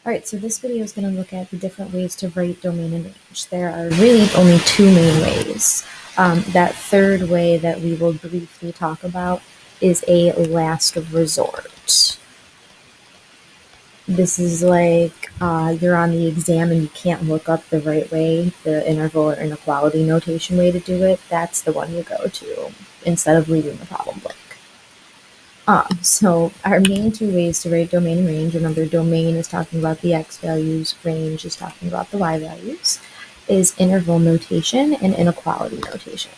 All right, so this video is going to look at the different ways to write domain and range. There are really only two main ways. That third way that we will briefly talk about is a last resort. This is like you're on the exam and you can't look up the right way, the interval or inequality notation way to do it. That's the one you go to instead of leaving the problem blank. So our main two ways to write domain and range, remember domain is talking about the x values, range is talking about the y values, is interval notation and inequality notation.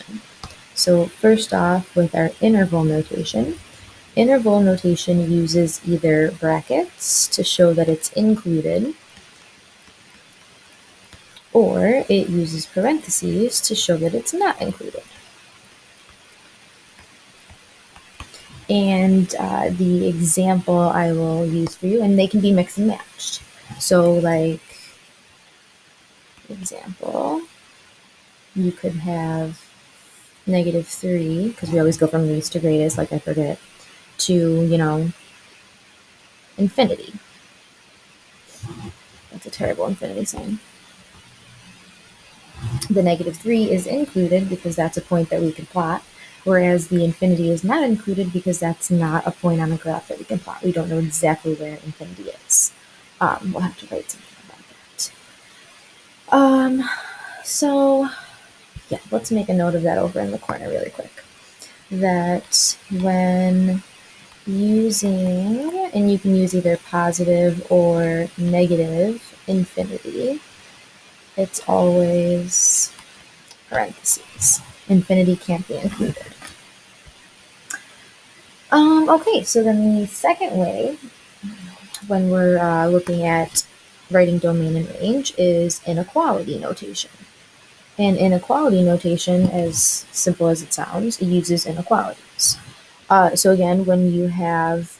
So first off, with our interval notation uses either brackets to show that it's included, or it uses parentheses to show that it's not included. And the example I will use for you, and they can be mixed and matched. So like, example, you could have -3, because we always go from least to greatest, like I forget, to, infinity. That's a terrible infinity sign. The -3 is included because that's a point that we can plot, whereas the infinity is not included because that's not a point on a graph that we can plot. We don't know exactly where infinity is. We'll have to write something about that. So yeah, let's make a note of that over in the corner really quick. That when using, and you can use either positive or negative infinity, it's always parentheses. Infinity can't be included. Okay, so then the second way, when we're looking at writing domain and range, is inequality notation. And inequality notation, as simple as it sounds, uses inequalities. So again, when you have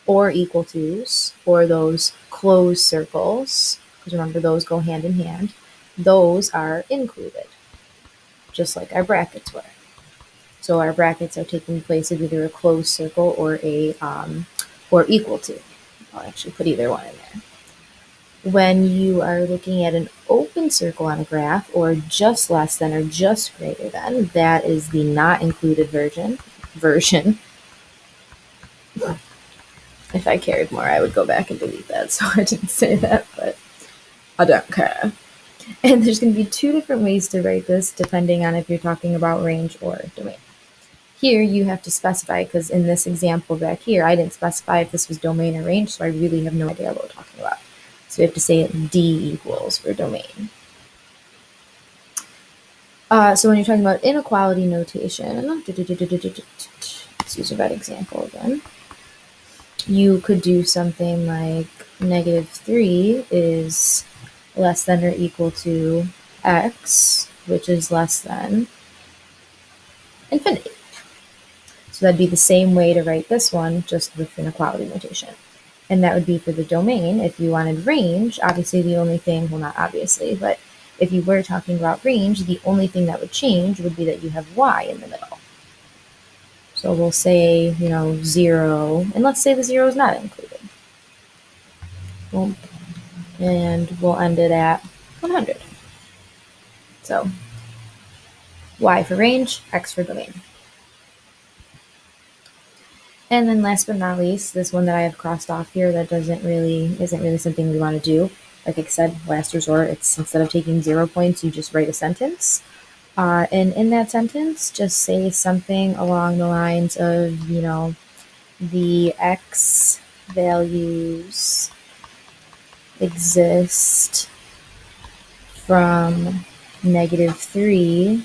or equal to's, or those closed circles, because remember those go hand in hand, those are included, just like our brackets were. So our brackets are taking place of either a closed circle or a or equal to. I'll actually put either one in there. When you are looking at an open circle on a graph, or just less than or just greater than, that is the not included version. If I cared more, I would go back and delete that, so I didn't say that, but I don't care. And there's going to be two different ways to write this, depending on if you're talking about range or domain. Here, you have to specify, because in this example back here, I didn't specify if this was domain or range, so I really have no idea what we're talking about. So we have to say D equals for domain. So when you're talking about inequality notation, let's use that example again. You could do something like -3 is less than or equal to x, which is less than infinity. So that'd be the same way to write this one, just with inequality notation. And that would be for the domain. If you wanted range, obviously the only thing, well, not obviously, but if you were talking about range, the only thing that would change would be that you have y in the middle. So we'll say, 0, and let's say the 0 is not included. Boom. And we'll end it at 100. So y for range, x for domain. And then last but not least, this one that I have crossed off here that isn't really something we want to do. Like I said, last resort, it's instead of taking 0 points, you just write a sentence. And in that sentence, just say something along the lines of, the x values exist from -3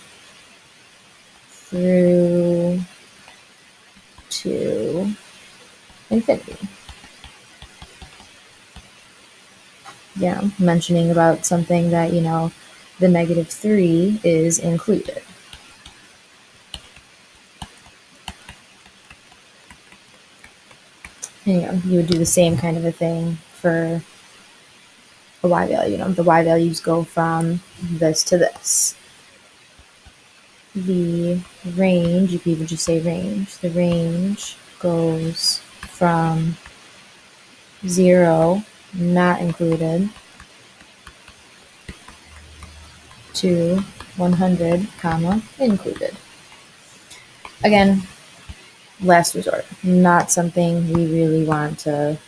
through to infinity. Yeah, mentioning about something that, the -3 is included. And, you would do the same kind of a thing for a y value. The y values go from this to this. The range, you could even just say range. The range goes from 0 not included, to 100, comma, included. Again, last resort, not something we really want to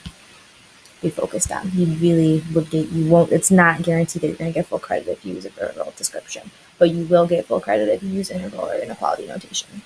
be focused on. You really would get, you won't, it's not guaranteed that you're going to get full credit if you use a variable description, but you will get full credit if you use integral or inequality notation.